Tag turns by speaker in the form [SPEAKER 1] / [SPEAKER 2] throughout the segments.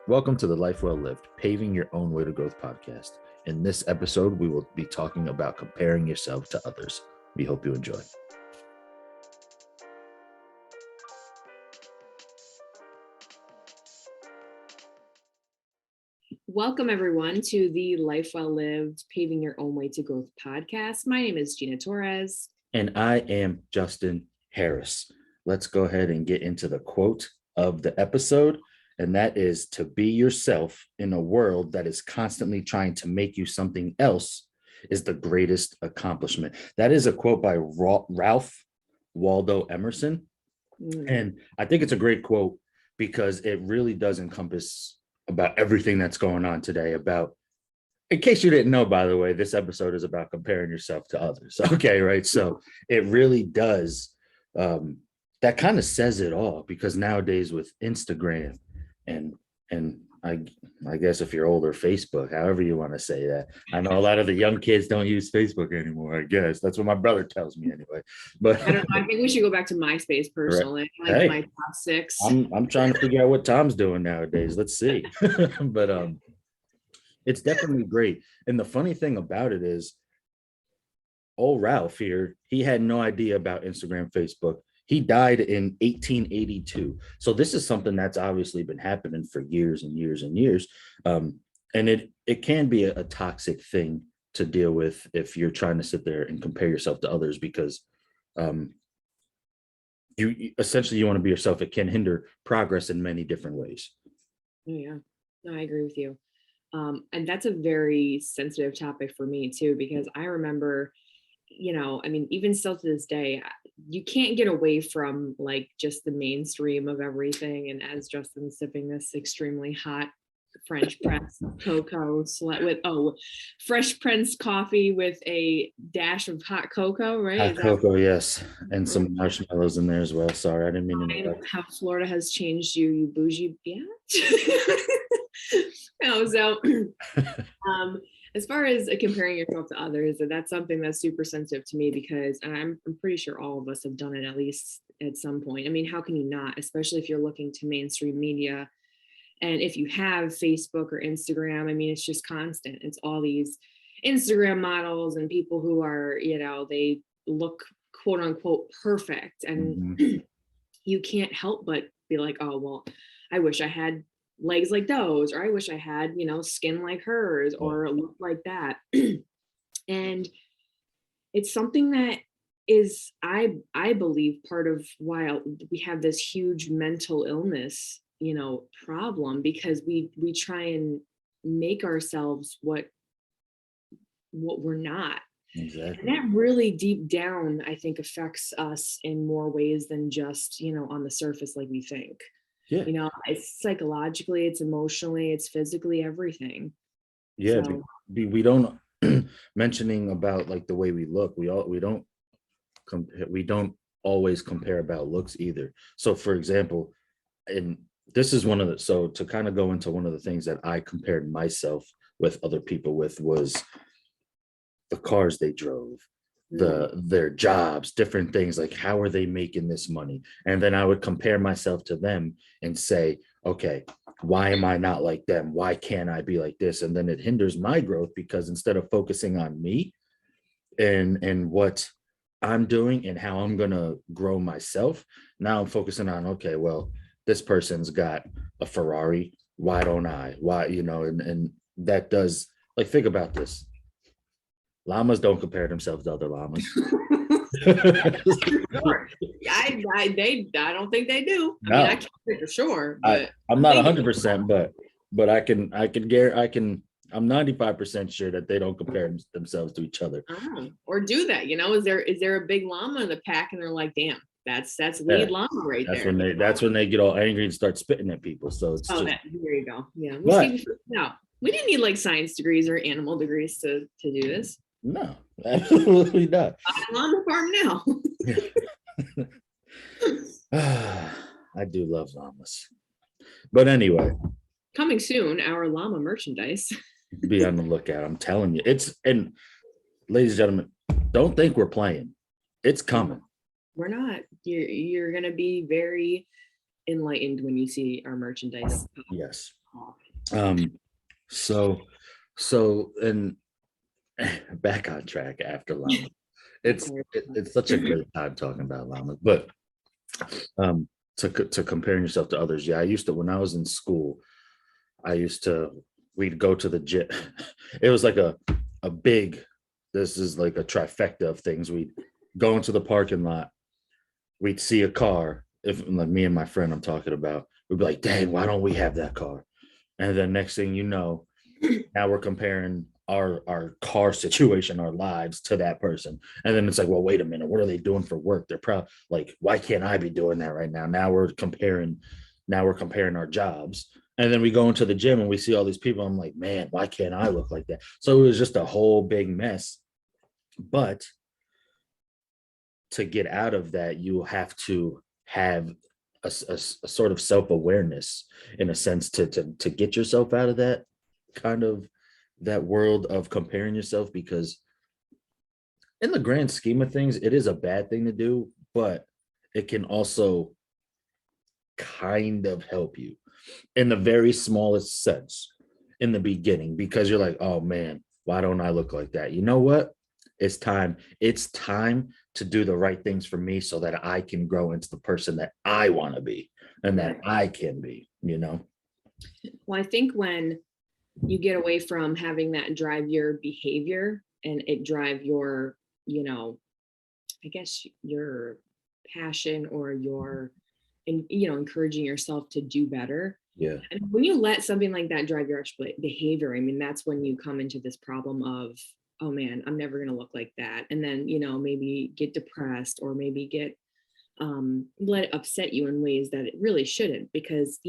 [SPEAKER 1] Welcome to the Life Well Lived, Paving Your Own Way to Growth podcast. In this episode, we will be talking about comparing yourself to others. We hope you enjoy.
[SPEAKER 2] Welcome, everyone, to the Life Well Lived, Paving Your Own Way to Growth podcast. My name is Gina Torres.
[SPEAKER 1] And I am Justin Harris. Let's go ahead and get into the quote of the episode. And that is, to be yourself in a world that is constantly trying to make you something else is the greatest accomplishment. That is a quote by Ralph Waldo Emerson. And I think it's a great quote because it really does encompass about everything that's going on today. About, in case you didn't know, by the way, this episode is about comparing yourself to others. Okay, right? So it really does. That kind of says it all, because nowadays with Instagram and I guess if you're older, Facebook, however you want to say that. I know a lot of the young kids don't use Facebook anymore. I guess that's what my brother tells me anyway. But
[SPEAKER 2] I don't know. I think we should go back to MySpace personally. Right. Like, hey, my top six.
[SPEAKER 1] I'm trying to figure out what Tom's doing nowadays. Let's see. But it's definitely great. And the funny thing about it is, old Ralph here, he had no idea about Instagram, Facebook. He died in 1882. So this is something that's obviously been happening for years and years and years. And it can be a toxic thing to deal with if you're trying to sit there and compare yourself to others, because you essentially, you want to be yourself. It can hinder progress in many different ways.
[SPEAKER 2] Yeah, no, I agree with you. And that's a very sensitive topic for me too, because I remember, even still to this day, you can't get away from like just the mainstream of everything. And as Justin's sipping this extremely hot French press cocoa with fresh pressed coffee with a dash of hot cocoa, right?
[SPEAKER 1] Hot cocoa, yes, and some marshmallows in there as well. Sorry, I didn't mean to know
[SPEAKER 2] how Florida has changed you, you bougie bitch. So as far as comparing yourself to others, that's something that's super sensitive to me, because I'm pretty sure all of us have done it at least at some point. I mean, how can you not, especially if you're looking to mainstream media? And if you have Facebook or Instagram, I mean, it's just constant. It's all these Instagram models and people who are, they look quote unquote perfect. And you can't help but be like, oh, well, I wish I had legs like those, or I wish I had, skin like hers, or look like that. And it's something that is, I believe, part of why we have this huge mental illness, problem, because we try and make ourselves what we're not. Exactly. And that really deep down, I think, affects us in more ways than just, on the surface, like we think. Yeah. It's psychologically, it's emotionally, it's physically, everything.
[SPEAKER 1] Yeah. So, we don't mentioning about like the way we look. We don't always compare about looks either. So for example, and this is so to kind of go into one of the things that I compared myself with other people with was the cars they drove, their jobs, different things, like how are they making this money? And then I would compare myself to them and say, okay, why am I not like them? Why can't I be like this? And then it hinders my growth, because instead of focusing on me and what I'm doing and how I'm going to grow myself, now I'm focusing on, okay, well, this person's got a Ferrari. Why don't I? Why, and that does, like, think about this. Llamas don't compare themselves to other llamas.
[SPEAKER 2] Sure. I don't think they do. I mean, I can't say for sure, but
[SPEAKER 1] I'm not 100%, but I'm 95% sure that they don't compare themselves to each other.
[SPEAKER 2] Or do that? Is there a big llama in the pack, and they're like, damn, that's lead llama right there.
[SPEAKER 1] That's when they get all angry and start spitting at people. So it's
[SPEAKER 2] there you go. Yeah. We didn't need like science degrees or animal degrees to do this.
[SPEAKER 1] No, absolutely not.
[SPEAKER 2] I'm on the farm
[SPEAKER 1] now. I do love llamas. But anyway.
[SPEAKER 2] Coming soon, our llama merchandise.
[SPEAKER 1] Be on the lookout. I'm telling you. And ladies and gentlemen, don't think we're playing. It's coming.
[SPEAKER 2] We're not. You're going to be very enlightened when you see our merchandise.
[SPEAKER 1] Yes. So, and back on track after llama. It's such a great time talking about llamas, but um, to comparing yourself to others. Yeah, I used to when I was in school. I used to we'd go to the gym. It was like a big. This is like a trifecta of things. We'd go into the parking lot. We'd see a car. If like me and my friend I'm talking about, we'd be like, "Dang, why don't we have that car?" And then next thing you know, now we're comparing our car situation, our lives to that person. And then it's like, well, wait a minute, what are they doing for work? They're proud. Like, why can't I be doing that right now? Now we're comparing our jobs. And then we go into the gym and we see all these people. I'm like, man, why can't I look like that? So it was just a whole big mess. But to get out of that, you have to have a sort of self-awareness in a sense to get yourself out of that kind of that world of comparing yourself, because in the grand scheme of things it is a bad thing to do, but it can also kind of help you in the very smallest sense in the beginning, because you're like, oh man, why don't I look like that? You know what, it's time to do the right things for me so that I can grow into the person that I want to be and that I can be, you know.
[SPEAKER 2] Well, I think when you get away from having that drive your behavior and it drive your, I guess your passion or your, encouraging yourself to do better.
[SPEAKER 1] Yeah.
[SPEAKER 2] And when you let something like that drive your behavior, I mean, that's when you come into this problem of, oh man, I'm never going to look like that. And then, maybe get depressed or maybe get let it upset you in ways that it really shouldn't, because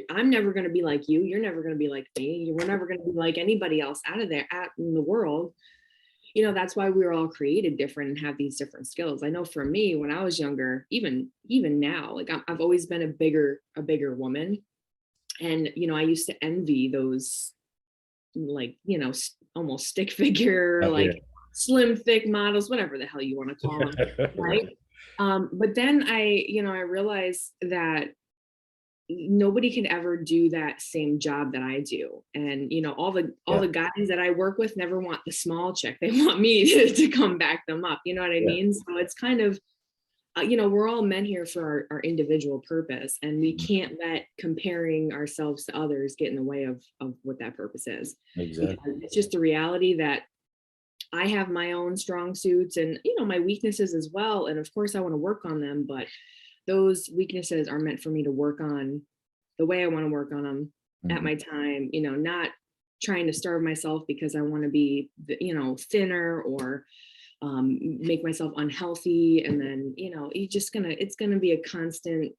[SPEAKER 2] I'm never going to be like you, you're never going to be like me, we're never going to be like anybody else out in the world. That's why we were all created different and have these different skills. I know for me, when I was younger, even now, like I've always been a bigger woman, and I used to envy those, like, almost stick figure,
[SPEAKER 1] Yeah.
[SPEAKER 2] like slim thick models, whatever the hell you want to call them, right? But then I realized that nobody can ever do that same job that I do. And all the guys that I work with never want the small chick. They want me to come back them up. You know what I mean? So it's kind of, we're all meant here for our individual purpose, and we can't let comparing ourselves to others get in the way of what that purpose is.
[SPEAKER 1] Exactly.
[SPEAKER 2] Because it's just the reality that I have my own strong suits and, my weaknesses as well. And of course I want to work on them, but those weaknesses are meant for me to work on the way I want to work on them at my time, not trying to starve myself because I want to be, thinner or make myself unhealthy. And then, it's going to be a constant,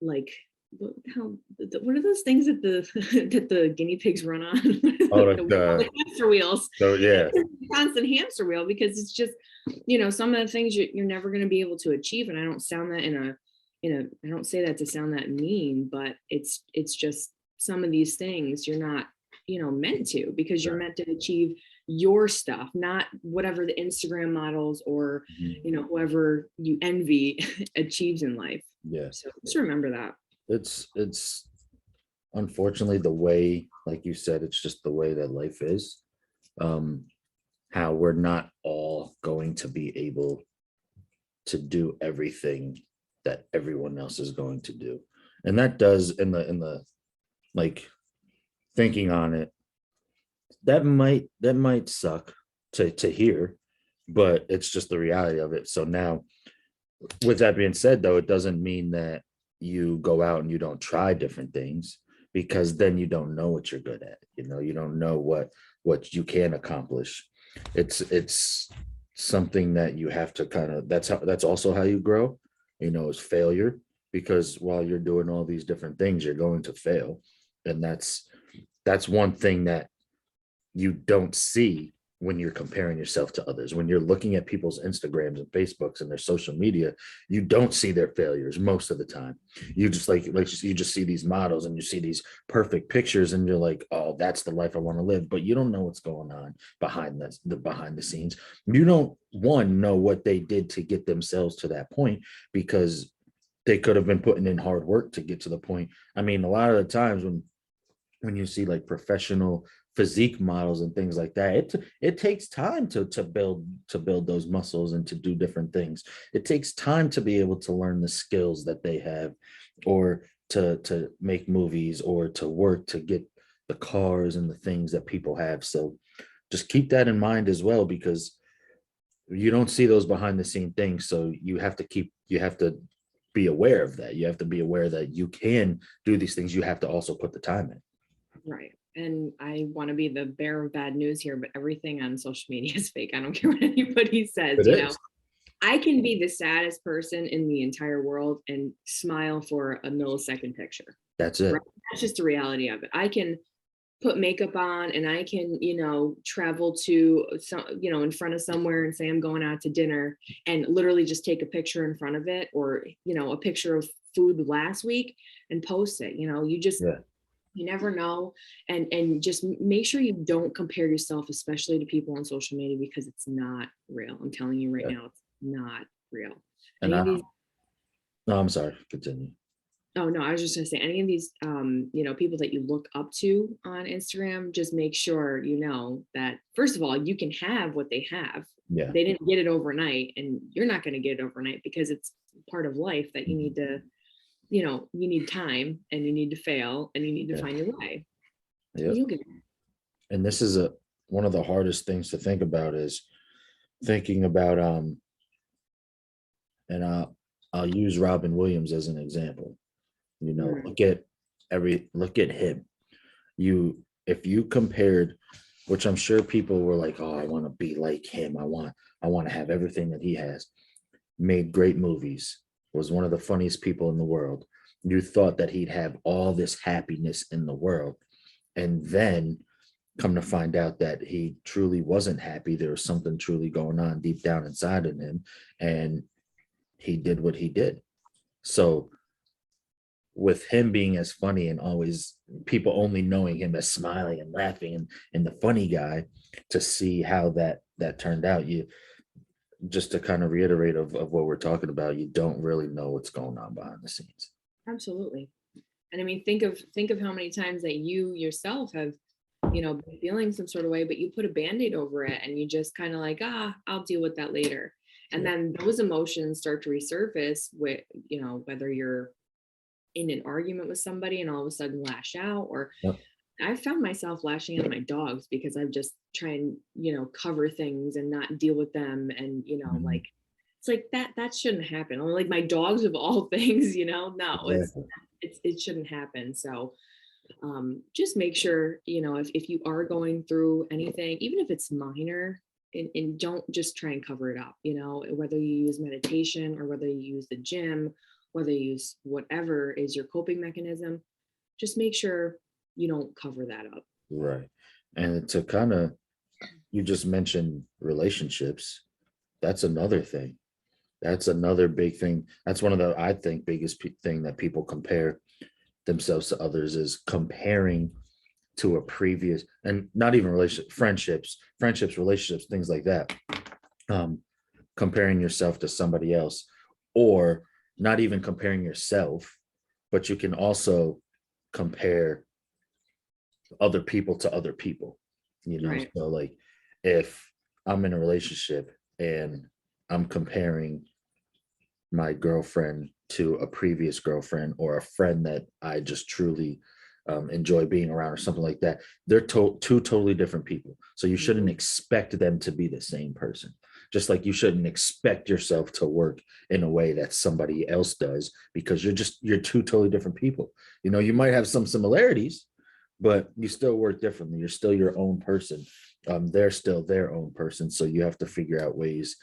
[SPEAKER 2] like, what are those things that the that the guinea pigs run on?
[SPEAKER 1] Oh,
[SPEAKER 2] the hamster wheels.
[SPEAKER 1] So yeah.
[SPEAKER 2] Constant hamster wheel, because it's just, some of the things you're never going to be able to achieve. And I don't sound that I don't say that to sound that mean, but it's just some of these things you're not, meant to, because you're meant to achieve your stuff, not whatever the Instagram models or, whoever you envy achieves in life.
[SPEAKER 1] Yeah.
[SPEAKER 2] So just remember that.
[SPEAKER 1] It's unfortunately the way, like you said, it's just the way that life is. How we're not all going to be able to do everything that everyone else is going to do. And that does, in the like, thinking on it, that might suck to hear, but it's just the reality of it. So now, with that being said, though, it doesn't mean that you go out and you don't try different things, because then you don't know what you're good at. You don't know what you can accomplish. It's something that you have to kind of, that's also how you grow, is failure, because while you're doing all these different things, you're going to fail. And that's one thing that you don't see when you're comparing yourself to others. When you're looking at people's Instagrams and Facebooks and their social media, you don't see their failures most of the time. You just you just see these models and you see these perfect pictures and you're like, oh, that's the life I want to live. But you don't know what's going on behind the scenes. You don't know what they did to get themselves to that point, because they could have been putting in hard work to get to the point. I mean, a lot of the times when when you see like professional physique models and things like that, it takes time to build those muscles and to do different things. It takes time to be able to learn the skills that they have, or to make movies, or to work to get the cars and the things that people have. So just keep that in mind as well, because you don't see those behind the scene things. So you have to be aware of that. You have to be aware that you can do these things. You have to also put the time in.
[SPEAKER 2] Right. And I want to be the bearer of bad news here, but everything on social media is fake. I don't care what anybody says,
[SPEAKER 1] It
[SPEAKER 2] you know.
[SPEAKER 1] is.
[SPEAKER 2] I can be the saddest person in the entire world and smile for a millisecond picture.
[SPEAKER 1] That's it.
[SPEAKER 2] Right? That's just the reality of it. I can put makeup on and I can, you know, travel to some, you know, in front of somewhere and say I'm going out to dinner and literally just take a picture in front of it, or, you know, a picture of food last week and post it. You know,
[SPEAKER 1] Yeah.
[SPEAKER 2] you never know. And just make sure you don't compare yourself, especially to people on social media, because it's not real. I'm telling you right
[SPEAKER 1] Yeah.
[SPEAKER 2] now, it's not real.
[SPEAKER 1] And
[SPEAKER 2] Any of these,
[SPEAKER 1] no, I'm sorry. Continue.
[SPEAKER 2] oh no, I was just gonna say, any of these you know, people that you look up to on Instagram, just make sure you know that first of all, you can have what they have.
[SPEAKER 1] Yeah.
[SPEAKER 2] They didn't get it overnight, and you're not gonna get it overnight because it's part of life that you need to, you know, you need time and you need to fail and you need to
[SPEAKER 1] Yeah.
[SPEAKER 2] find your way.
[SPEAKER 1] Yeah.
[SPEAKER 2] And you'll get there.
[SPEAKER 1] And this is one of the hardest things to think about, is thinking about and I'll use Robin Williams as an example. You know,
[SPEAKER 2] Mm,
[SPEAKER 1] look at him. If you compared, which I'm sure people were like, oh, I want to be like him. I want to have everything that he has. Made great movies, was one of the funniest people in the world. You thought that he'd have all this happiness in the world. And then come to find out that he truly wasn't happy. There was something truly going on deep down inside in him. And he did what he did. So with him being as funny and always people only knowing him as smiling and laughing and the funny guy, to see how that turned out, you just to kind of reiterate of what we're talking about, you don't really know what's going on behind the scenes.
[SPEAKER 2] absolutely. And I mean, think of how many times that you yourself have, you know, been feeling some sort of way, but you put a band-aid over it and you just kind of like, I'll deal with that later. And
[SPEAKER 1] Yeah.
[SPEAKER 2] then those emotions start to resurface with, you know, whether you're in an argument with somebody and all of a sudden lash out, or
[SPEAKER 1] Yep.
[SPEAKER 2] I found myself lashing out at my dogs because I've just try and, you know, cover things and not deal with them. And, you know,
[SPEAKER 1] Mhm.
[SPEAKER 2] like, it's like that shouldn't happen. I'm like, my dogs of all things, you know, no,
[SPEAKER 1] Exactly.
[SPEAKER 2] it shouldn't happen. So just make sure, you know, if you are going through anything, even if it's minor, and don't just try and cover it up, you know, whether you use meditation or whether you use the gym, whether you use whatever is your coping mechanism, just make sure you don't cover that up.
[SPEAKER 1] Right. And to kind of, you just mentioned relationships. That's another thing. That's another big thing. That's one of the, I think, biggest thing that people compare themselves to others, is comparing to a previous, and not even relationship, friendships, relationships, things like that. Um, Comparing yourself to somebody else, or not even comparing yourself, but you can also compare other people to other people, you know.
[SPEAKER 2] Right.
[SPEAKER 1] So like, if I'm in a relationship and I'm comparing my girlfriend to a previous girlfriend, or a friend that I just truly enjoy being around, or something like that, they're two totally different people. So you shouldn't
[SPEAKER 2] Mhm.
[SPEAKER 1] expect them to be the same person. Just like you shouldn't expect yourself to work in a way that somebody else does, because you're two totally different people. You know, you might have some similarities, but you still work differently. You're still your own person. They're still their own person. So you have to figure out ways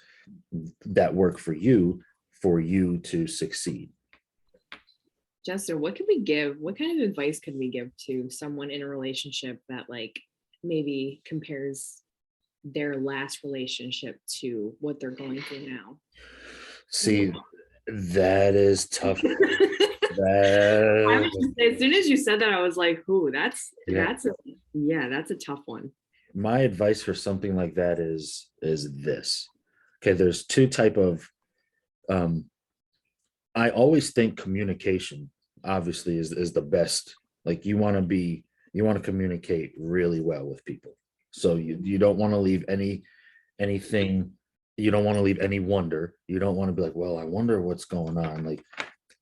[SPEAKER 1] that work for you to succeed.
[SPEAKER 2] Justin, what could we give? What kind of advice could we give to someone in a relationship that like maybe compares their last relationship to what they're going through now?
[SPEAKER 1] See, that is tough.
[SPEAKER 2] I
[SPEAKER 1] That,
[SPEAKER 2] was just, as soon as you said that, I was like, "Ooh,
[SPEAKER 1] yeah.
[SPEAKER 2] that's a tough one."
[SPEAKER 1] My advice for something like that is this. Okay, there's two type of um I always think communication obviously is the best. Like, you want to be you want to communicate really well with people. So you don't want to leave anything, you don't want to leave any wonder. You don't want to be like, well, I wonder what's going on. Like,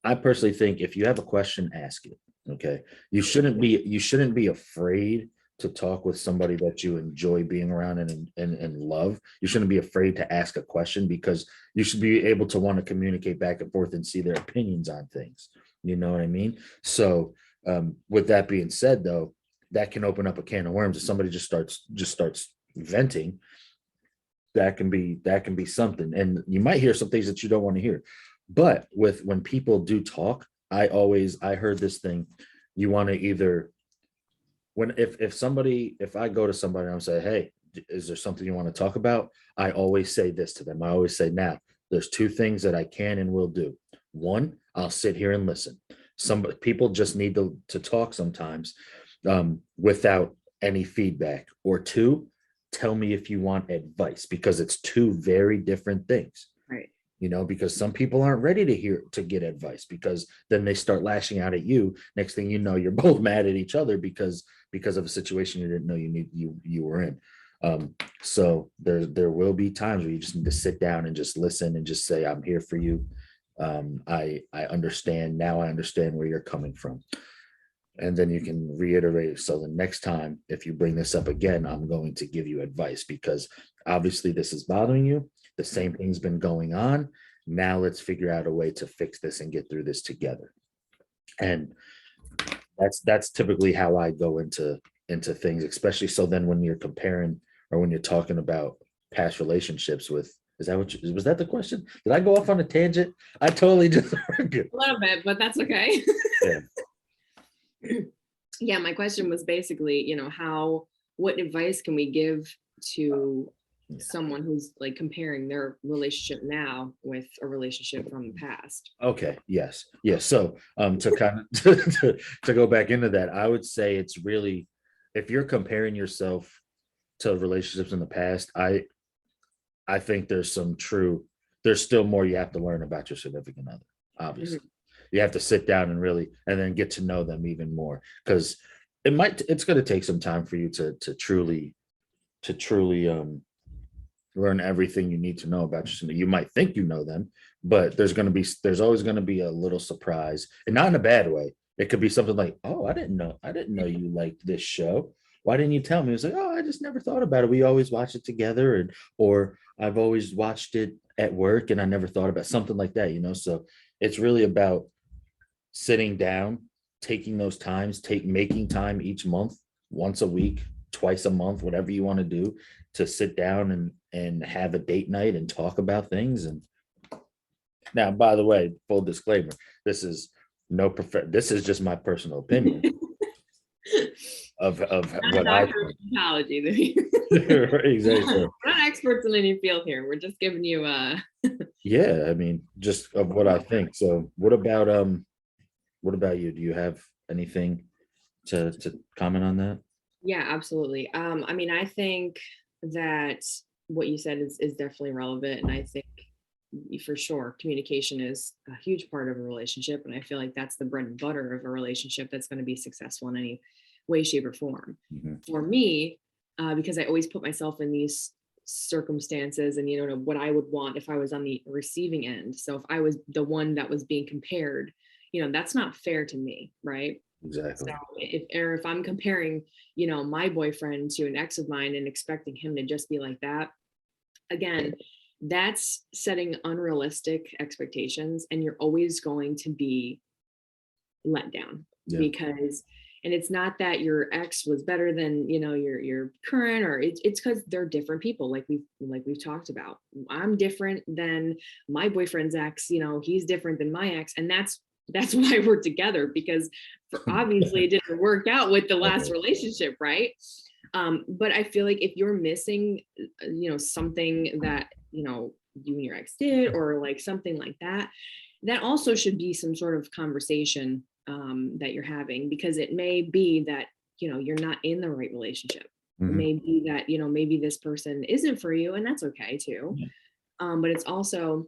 [SPEAKER 1] I personally think if you have a question, ask it. Okay. You shouldn't be afraid to talk with somebody that you enjoy being around and love. You shouldn't be afraid to ask a question, because you should be able to want to communicate back and forth and see their opinions on things. You know what I mean? So with that being said, though, that can open up a can of worms. If somebody just starts venting, that can be something, and you might hear some things that you don't want to hear. But when people do talk, I heard this thing. You want to either, when if I go to somebody and I'm say, hey, is there something you want to talk about? I always say this to them. I always say, now there's two things that I can and will do. One, I'll sit here and listen. Some people just need to talk sometimes, without any feedback. Or two, tell me if you want advice, because it's two very different things.
[SPEAKER 2] Right.
[SPEAKER 1] Because some people aren't ready to get advice, because then they start lashing out at you. Next thing you know, you're both mad at each other because of a situation you didn't know you were in. So there will be times where you just need to sit down and just listen and just say, I'm here for you. I understand now. I understand where you're coming from. And then you can reiterate. So the next time, if you bring this up again, I'm going to give you advice, because obviously this is bothering you. The same thing's been going on. Now let's figure out a way to fix this and get through this together. And that's typically how I go into things, especially so then when you're comparing, or when you're talking about past relationships with, was that the question? Did I go off on a tangent? I totally just
[SPEAKER 2] a little bit, but that's okay.
[SPEAKER 1] Yeah.
[SPEAKER 2] Yeah, my question was basically, what advice can we give to someone who's like comparing their relationship now with a relationship from the past?
[SPEAKER 1] Okay. Yes. So to kind of to go back into that, I would say it's really, if you're comparing yourself to relationships in the past, I think there's still more you have to learn about your significant other. Obviously, you have to sit down and then get to know them even more, because it's going to take some time for you to truly learn everything you need to know about your. You might think you know them, but there's always going to be a little surprise, and not in a bad way. It could be something like, oh, I didn't know you liked this show. Why didn't you tell me? It was like, oh, I just never thought about it. We always watch it together, or I've always watched it at work and I never thought about something like that, So it's really about sitting down, taking those times, making time each month, once a week, twice a month, whatever you want to do, to sit down and have a date night and talk about things. And now, by the way, full disclaimer, this is this is just my personal opinion of what I think. Exactly.
[SPEAKER 2] We're not experts in any field here. We're just giving you
[SPEAKER 1] Yeah, I mean, just of what I think. So what about you? Do you have anything to comment on that?
[SPEAKER 2] Yeah, absolutely. I mean, I think that what you said is definitely relevant. And I think for sure communication is a huge part of a relationship. And I feel like that's the bread and butter of a relationship that's going to be successful in any way, shape, or form. For me, because I always put myself in these circumstances and what I would want if I was on the receiving end. So if I was the one that was being compared, that's not fair to me, right?
[SPEAKER 1] Exactly.
[SPEAKER 2] So if I'm comparing, my boyfriend to an ex of mine and expecting him to just be like that, again, that's setting unrealistic expectations, and you're always going to be let down. Because, and it's not that your ex was better than your current, or it's because they're different people, like we've talked about. I'm different than my boyfriend's ex, he's different than my ex, and that's why we're together, because obviously it didn't work out with the last relationship, right? But I feel like if you're missing something that you and your ex did, or like something like that, that also should be some sort of conversation that you're having, because it may be that you're not in the right relationship. It may be that maybe this person isn't for you, and that's okay too. But it's also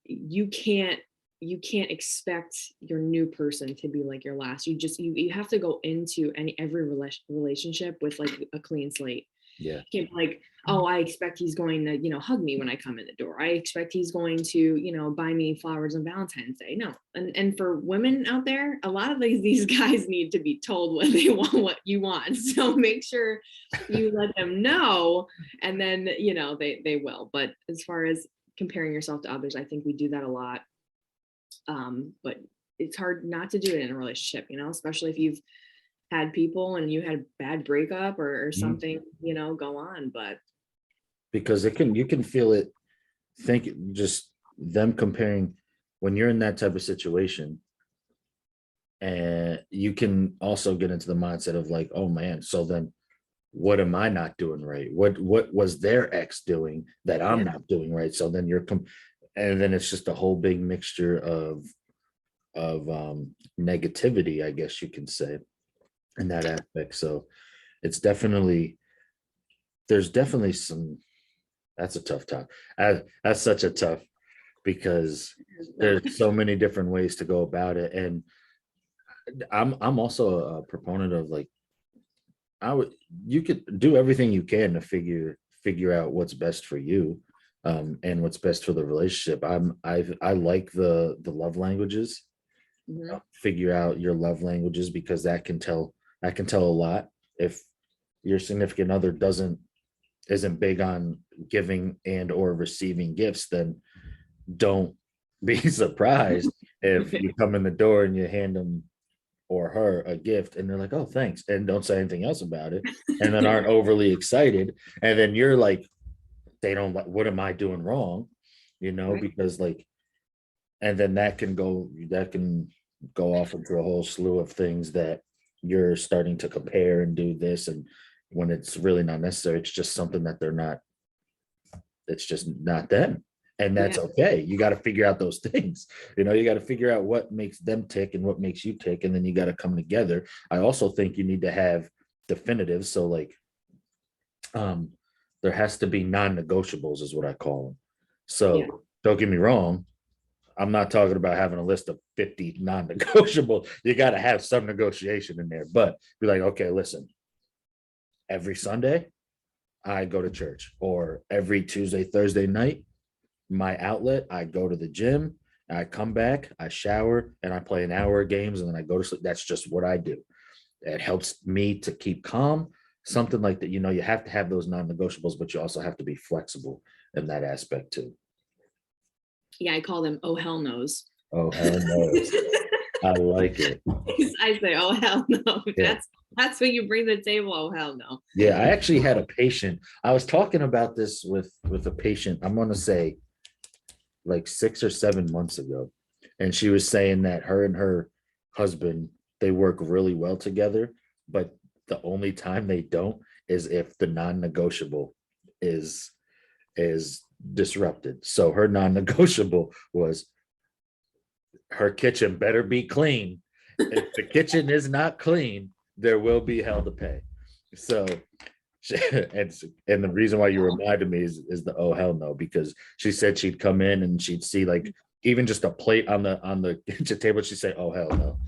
[SPEAKER 2] you can't you can't expect your new person to be like your last. You have to go into every relationship with like a clean slate.
[SPEAKER 1] Yeah.
[SPEAKER 2] You can't be like, oh, I expect he's going to, hug me when I come in the door. I expect he's going to, buy me flowers on Valentine's Day. No. And for women out there, a lot of these guys need to be told when they want what you want. So make sure you let them know, and then, they will. But as far as comparing yourself to others, I think we do that a lot. But it's hard not to do it in a relationship, especially if you've had people and you had a bad breakup or something, go on. But
[SPEAKER 1] because you can feel it, think just them comparing when you're in that type of situation. And you can also get into the mindset of like, oh man, so then what am I not doing right? What was their ex doing that I'm not doing right? So then and then it's just a whole big mixture of negativity, I guess you can say, in that aspect. So it's there's definitely some, that's a tough topic. That's such a tough, because there's so many different ways to go about it. And I'm also a proponent of like, you could do everything you can to figure out what's best for you, and what's best for the relationship. I like the love languages. Figure out your love languages, because that can tell a lot. If your significant other isn't big on giving and or receiving gifts, then don't be surprised if you come in the door and you hand them or her a gift and they're like, oh, thanks, and don't say anything else about it, and then aren't overly excited, and then you're like, they don't like, what am I doing wrong?
[SPEAKER 2] Right.
[SPEAKER 1] Because like, and then that can go off into a whole slew of things that you're starting to compare and do this, and when it's really not necessary. It's just something that it's just not them, and that's okay. You got to figure out those things. You got to figure out what makes them tick and what makes you tick, and then you got to come together. I also think you need to have definitives. So like, there has to be non-negotiables, is what I call them. So don't get me wrong, I'm not talking about having a list of 50 non-negotiable. You got to have some negotiation in there, but be like, okay, listen, every Sunday I go to church, or every Tuesday, Thursday night, my outlet, I go to the gym, I come back, I shower, and I play an hour of games, and then I go to sleep. That's just what I do. It helps me to keep calm, something like that. You have to have those non-negotiables, but you also have to be flexible in that aspect too.
[SPEAKER 2] Yeah, I call them, oh, hell no's.
[SPEAKER 1] Oh, hell no. I like it.
[SPEAKER 2] I say, oh, hell no. That's what you bring to the table. Oh, hell no.
[SPEAKER 1] Yeah, I actually had a patient. I was talking about this with a patient, I'm going to say like 6 or 7 months ago. And she was saying that her and her husband, they work really well together, but the only time they don't is if the non-negotiable is disrupted. So her non-negotiable was her kitchen better be clean. If the kitchen is not clean, there will be hell to pay. So and the reason why you reminded me is the oh hell no, because she said she'd come in and she'd see like even just a plate on the kitchen table, she'd say, oh hell no.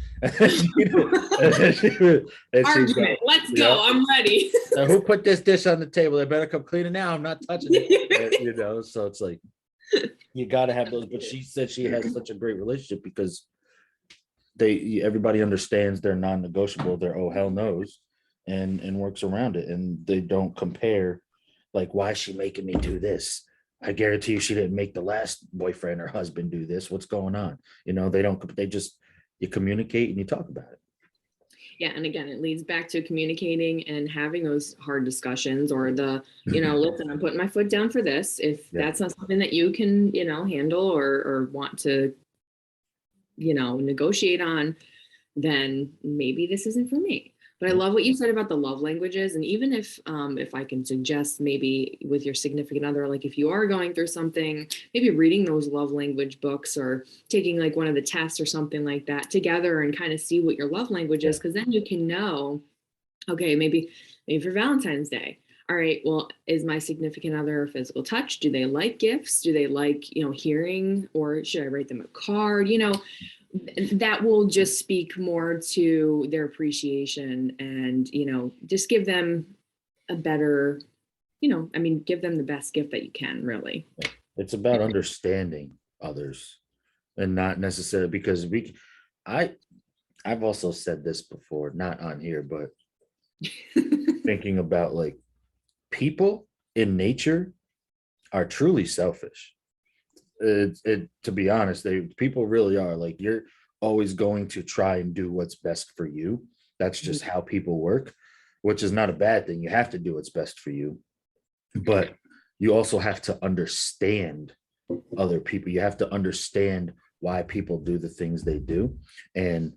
[SPEAKER 2] Argument. Let's go. I'm ready.
[SPEAKER 1] So who put this dish on the table? They better come clean it now. I'm not touching it. So it's like, you got to have those. But she said she has such a great relationship because everybody understands their non-negotiable, their oh hell no's, and works around it, and they don't compare like, why is she making me do this? I guarantee you she didn't make the last boyfriend or husband do this. What's going on? You communicate and you talk about it.
[SPEAKER 2] Yeah. And again, it leads back to communicating and having those hard discussions, or listen, I'm putting my foot down for this. If that's not something that you can, handle or want to, negotiate on, then maybe this isn't for me. But I love what you said about the love languages. And even if I can suggest, maybe with your significant other, like if you are going through something, maybe reading those love language books or taking like one of the tests or something like that together, and kind of see what your love language is. Because then you can know, okay, maybe for Valentine's Day, all right, well, is my significant other a physical touch? Do they like gifts? Do they like, hearing, or should I write them a card? That will just speak more to their appreciation and, just give them a better, give them the best gift that you can, really.
[SPEAKER 1] It's about understanding others and not necessarily because I've also said this before, not on here, but thinking about like people in nature are truly selfish. To be honest, people really are. Like, you're always going to try and do what's best for you. That's just how people work, which is not a bad thing. You have to do what's best for you, but you also have to understand other people. You have to understand why people do the things they do and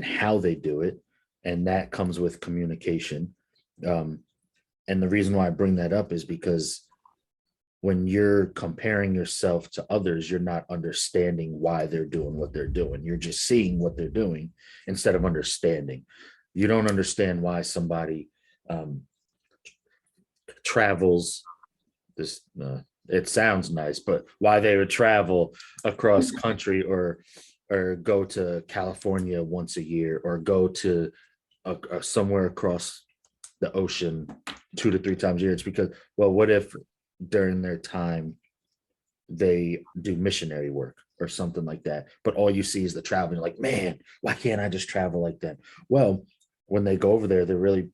[SPEAKER 1] how they do it, and that comes with communication. And the reason why I bring that up is because when you're comparing yourself to others, you're not understanding why they're doing what they're doing. You're just seeing what they're doing instead of understanding. You don't understand why somebody travels this. It sounds nice, but why they would travel across country or go to California once a year or go to somewhere across the ocean 2 to 3 times a year. It's because, well, what if during their time they do missionary work or something like that, but all you see is the travel? You're like, man, why can't I just travel like that? Well, when they go over there, they're really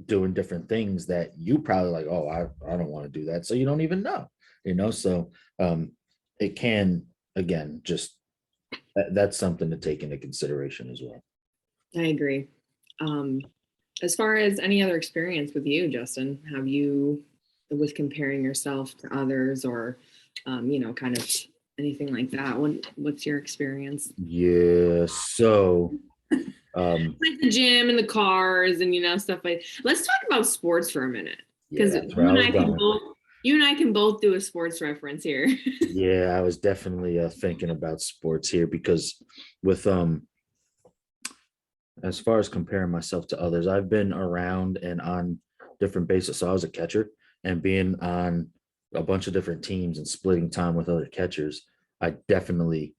[SPEAKER 1] doing different things that you probably like, oh, I don't want to do that, so you don't even know, so it can, again, just that's something to take into consideration as well.
[SPEAKER 2] I agree. As far as any other experience with you, Justin, have you, with comparing yourself to others or, kind of anything like that? What's your experience?
[SPEAKER 1] Yeah. So,
[SPEAKER 2] like the gym and the cars and, stuff like, let's talk about sports for a minute. Because you and I can both do a sports reference here.
[SPEAKER 1] Yeah, I was definitely thinking about sports here because with, as far as comparing myself to others, I've been around and on different bases. So I was a catcher, and being on a bunch of different teams and splitting time with other catchers, I definitely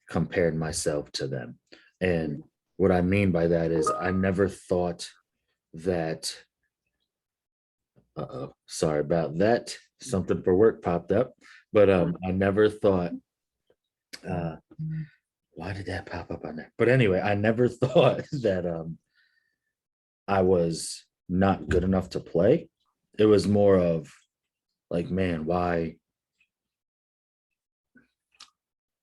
[SPEAKER 1] compared myself to them. And what I mean by that is I never thought that, sorry about that, something for work popped up, but I never thought, why did that pop up on there? But anyway, I never thought that I was not good enough to play. It was more of like, man, why?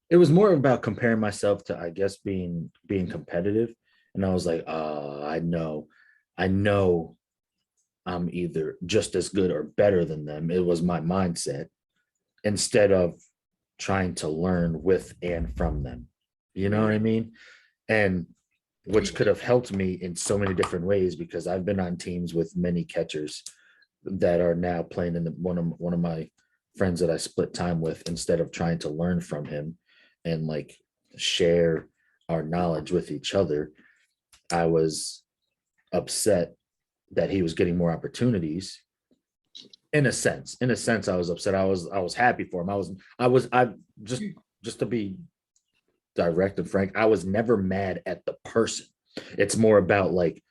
[SPEAKER 1] It was more about comparing myself to, I guess, being competitive. And I was like, I know I'm either just as good or better than them. It was my mindset instead of trying to learn with and from them. You know what I mean? And which could have helped me in so many different ways, because I've been on teams with many catchers that are now playing in one of my friends that I split time with, instead of trying to learn from him and like share our knowledge with each other. I was upset that he was getting more opportunities. In a sense, I was upset. I was happy for him. I just to be direct and frank, I was never mad at the person. It's more about like,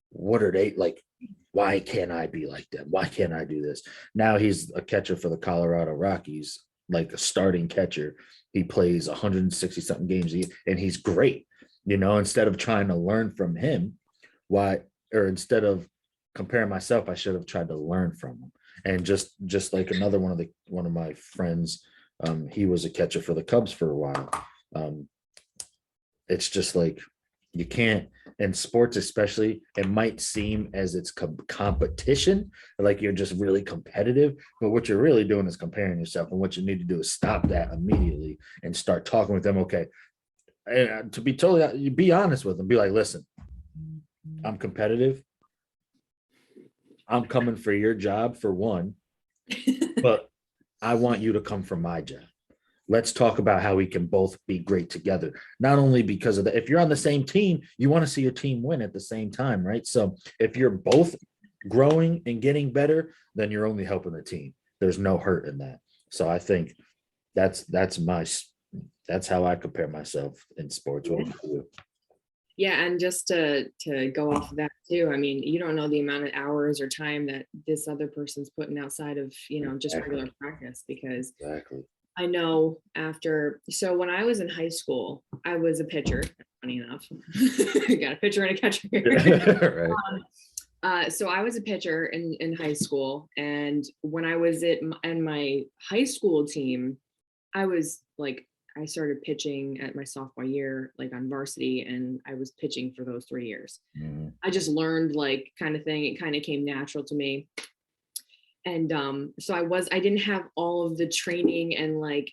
[SPEAKER 1] what are they like? Why can't I be like them? Why can't I do this? Now he's a catcher for the Colorado Rockies, like a starting catcher. He plays 160 something games a year, and he's great. Instead of trying to learn from him, instead of comparing myself, I should have tried to learn from him. And just like another one of my friends, he was a catcher for the Cubs for a while. It's just like, you can't, in sports especially, it might seem as it's competition, like you're just really competitive, but what you're really doing is comparing yourself. And what you need to do is stop that immediately and start talking with them. Okay, and to be totally, be honest with them, be like, listen, I'm competitive, I'm coming for your job for one, but I want you to come for my job. Let's talk about how we can both be great together. Not only because of that, if you're on the same team, you want to see your team win at the same time, right? So if you're both growing and getting better, then you're only helping the team. There's no hurt in that. So I think that's how I compare myself in sports. What about you?
[SPEAKER 2] Yeah, and just to go off of that too, I mean, you don't know the amount of hours or time that this other person's putting outside of, just regular practice, because
[SPEAKER 1] Exactly.
[SPEAKER 2] I know so when I was in high school, I was a pitcher, funny enough. I got a pitcher and a catcher here.
[SPEAKER 1] Right.
[SPEAKER 2] So I was a pitcher in high school, and when I was in my high school team, I was like, I started pitching at my sophomore year, like on varsity, and I was pitching for those 3 years.
[SPEAKER 1] Mm-hmm.
[SPEAKER 2] I just learned, like, kind of thing. It kind of came natural to me. And so I didn't have all of the training and like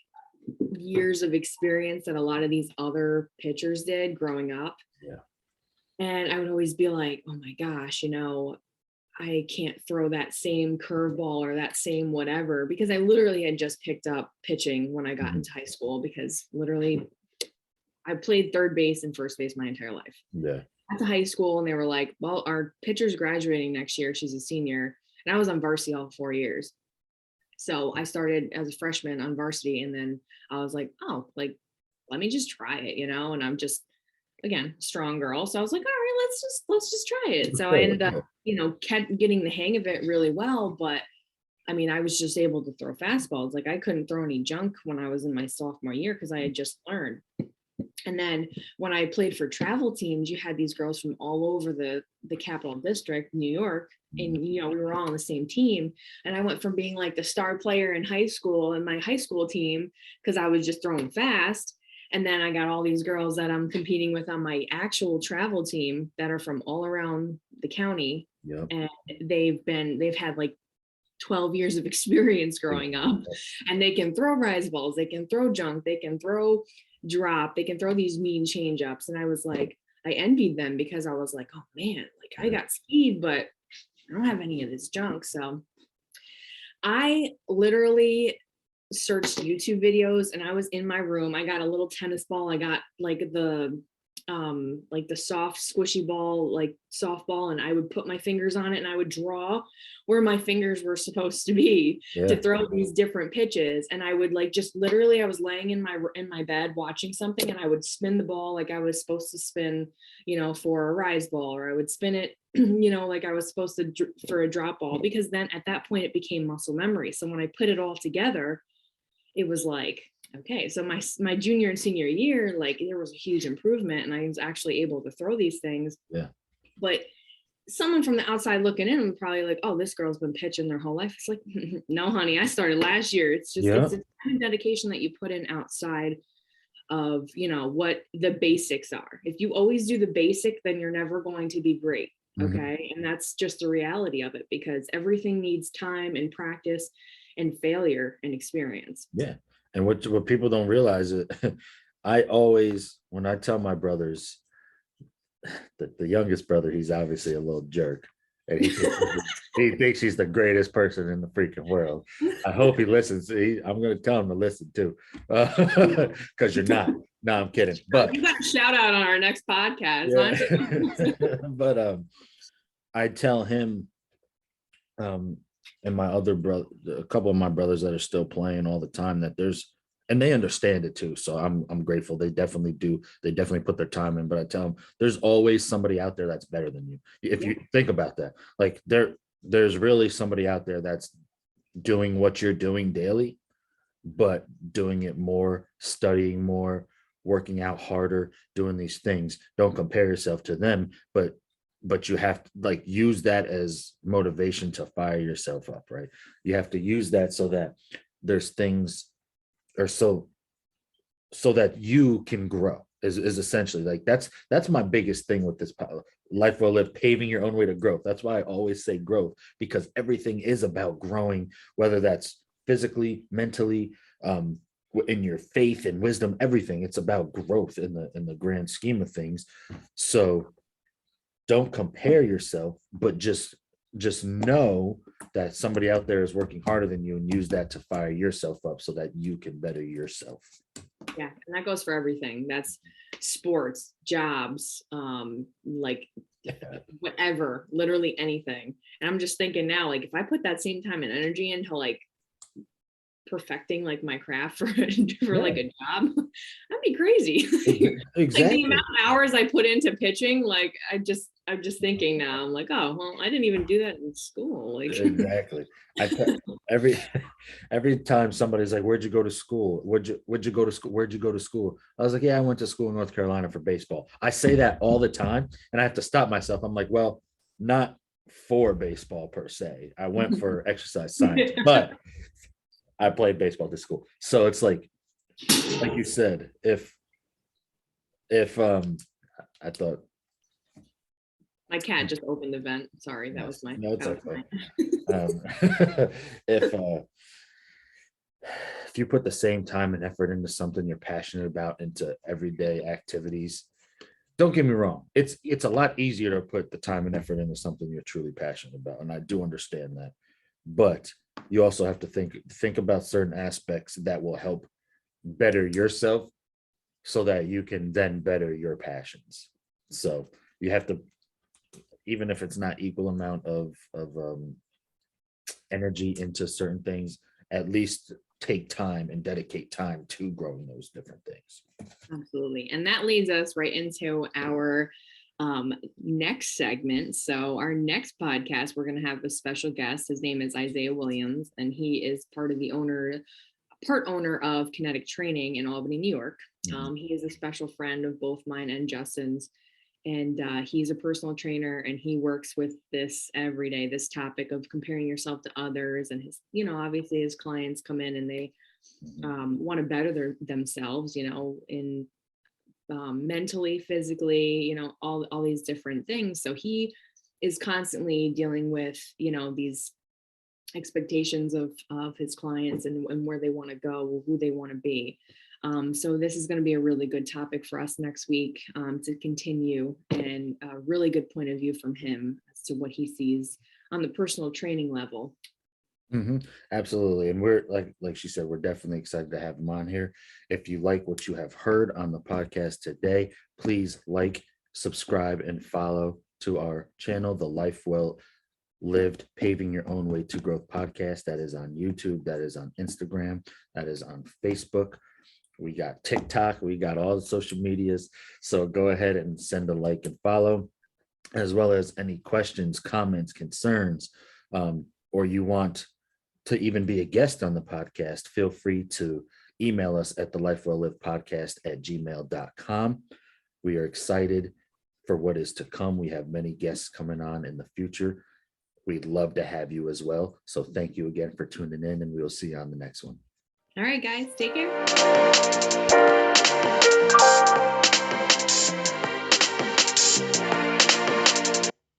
[SPEAKER 2] years of experience that a lot of these other pitchers did growing up.
[SPEAKER 1] Yeah.
[SPEAKER 2] And I would always be like, oh my gosh, I can't throw that same curveball or that same whatever, because I literally had just picked up pitching when I got into high school, because literally I played third base and first base my entire life.
[SPEAKER 1] Yeah.
[SPEAKER 2] Got to high school and they were like, well, our pitcher's graduating next year. She's a senior. And I was on varsity all 4 years. So I started as a freshman on varsity, and then I was like, oh, like, let me just try it, and I'm just, again, strong girl. So I was like, all right, let's just try it. So I ended up, kept getting the hang of it really well. But I mean, I was just able to throw fastballs. Like, I couldn't throw any junk when I was in my sophomore year because I had just learned. And then when I played for travel teams, you had these girls from all over the Capital District, New York, and we were all on the same team. And I went from being like the star player in high school in my high school team because I was just throwing fast. And then I got all these girls that I'm competing with on my actual travel team that are from all around the county.
[SPEAKER 1] Yep.
[SPEAKER 2] And they've had like 12 years of experience growing up, and they can throw rise balls, they can throw junk, they can throw drop, they can throw these mean change ups. And I was like, I envied them because I was like, oh man, like I got speed, but I don't have any of this junk. So I literally searched YouTube videos, and I was in my room. I got a little tennis ball. I got like the soft squishy ball, like softball, and I would put my fingers on it and I would draw where my fingers were supposed to be to throw these different pitches. And I would like, just literally, I was laying in my bed watching something, and I would spin the ball like I was supposed to spin, for a rise ball, or I would spin it, like I was supposed to for a drop ball, because then at that point it became muscle memory. So when I put it all together, it was like, okay, so my junior and senior year, like there was a huge improvement, and I was actually able to throw these things.
[SPEAKER 1] Yeah.
[SPEAKER 2] But someone from the outside looking in would probably like, oh, this girl's been pitching their whole life. It's like, no, honey, I started last year. It's just it's a kind of dedication that you put in outside of, what the basics are. If you always do the basic, then you're never going to be great. Okay. And that's just the reality of it, because everything needs time and practice and failure and experience.
[SPEAKER 1] Yeah. And what people don't realize is I always, when I tell my brothers, the youngest brother, he's obviously a little jerk, and he thinks he's the greatest person in the freaking world. I hope he listens. I'm going to tell him to listen too, because you're not. No, I'm kidding. But
[SPEAKER 2] you got a shout out on our next podcast.
[SPEAKER 1] Yeah. But I tell him, and my other brother, a couple of my brothers that are still playing all the time, that and they understand it too. So I'm grateful. They definitely do. They definitely put their time in. But I tell them, there's always somebody out there that's better than you. If you think about that, like there's really somebody out there that's doing what you're doing daily, but doing it more, studying more, working out harder, doing these things. Don't compare yourself to them, but you have to like use that as motivation to fire yourself up, right? You have to use that so that there's things, or so that you can grow is essentially like, that's my biggest thing with this life well lived, paving your own way to growth. That's why I always say growth, because everything is about growing, whether that's physically, mentally, in your faith and wisdom, everything. It's about growth in the grand scheme of things. So don't compare yourself, but just know that somebody out there is working harder than you, and use that to fire yourself up so that you can better yourself.
[SPEAKER 2] Yeah, and that goes for everything. That's sports, jobs, like whatever, literally anything. And I'm just thinking now, like, if I put that same time and energy into like perfecting like my craft for like a job, that'd be crazy. Like the amount of hours I put into pitching, like I'm just thinking now, I'm like, oh well, I didn't even do that in school. Like
[SPEAKER 1] Exactly. Every every time somebody's like, "Where'd you go to school? Where'd you go to school? Where'd you go to school?" I was like, "Yeah, I went to school in North Carolina for baseball." I say that all the time, and I have to stop myself. I'm like, "Well, not for baseball per se. I went for exercise science, but I played baseball to school." So it's like you said, if I thought
[SPEAKER 2] my cat just opened the vent. Sorry, that was my.
[SPEAKER 1] no, it's
[SPEAKER 2] that was
[SPEAKER 1] okay.
[SPEAKER 2] mine.
[SPEAKER 1] If if you put the same time and effort into something you're passionate about, into everyday activities, don't get me wrong, it's a lot easier to put the time and effort into something you're truly passionate about, and I do understand that. But you also have to think about certain aspects that will help better yourself so that you can then better your passions. So you have to, even if it's not equal amount of energy into certain things, at least take time and dedicate time to growing those different things.
[SPEAKER 2] Absolutely. And that leads us right into our next segment. So our next podcast, we're going to have a special guest. His name is Isaiah Williams, and he is part owner of Kinetic Training in Albany, New York. He is a special friend of both mine and Justin's. And he's a personal trainer, and he works with this every day, this topic of comparing yourself to others. And his, obviously his clients come in and they want to better themselves, in mentally, physically, all these different things. So he is constantly dealing with, these expectations of his clients and where they want to go, who they want to be. So this is going to be a really good topic for us next week to continue, and a really good point of view from him as to what he sees on the personal training level.
[SPEAKER 1] Absolutely. And we're like she said, we're definitely excited to have him on here. If you like what you have heard on the podcast today, please like, subscribe, and follow to our channel, The Life Well Lived Paving Your Own Way to Growth podcast. That is on YouTube, that is on Instagram, that is on Facebook. We got TikTok, we got all the social medias. So go ahead and send a like and follow, as well as any questions, comments, concerns, or you want to even be a guest on the podcast, feel free to email us at thelifewelllivedpodcast@gmail.com. We are excited for what is to come. We have many guests coming on in the future. We'd love to have you as well. So thank you again for tuning in, and we'll see you on the next one.
[SPEAKER 2] All right, guys, take care.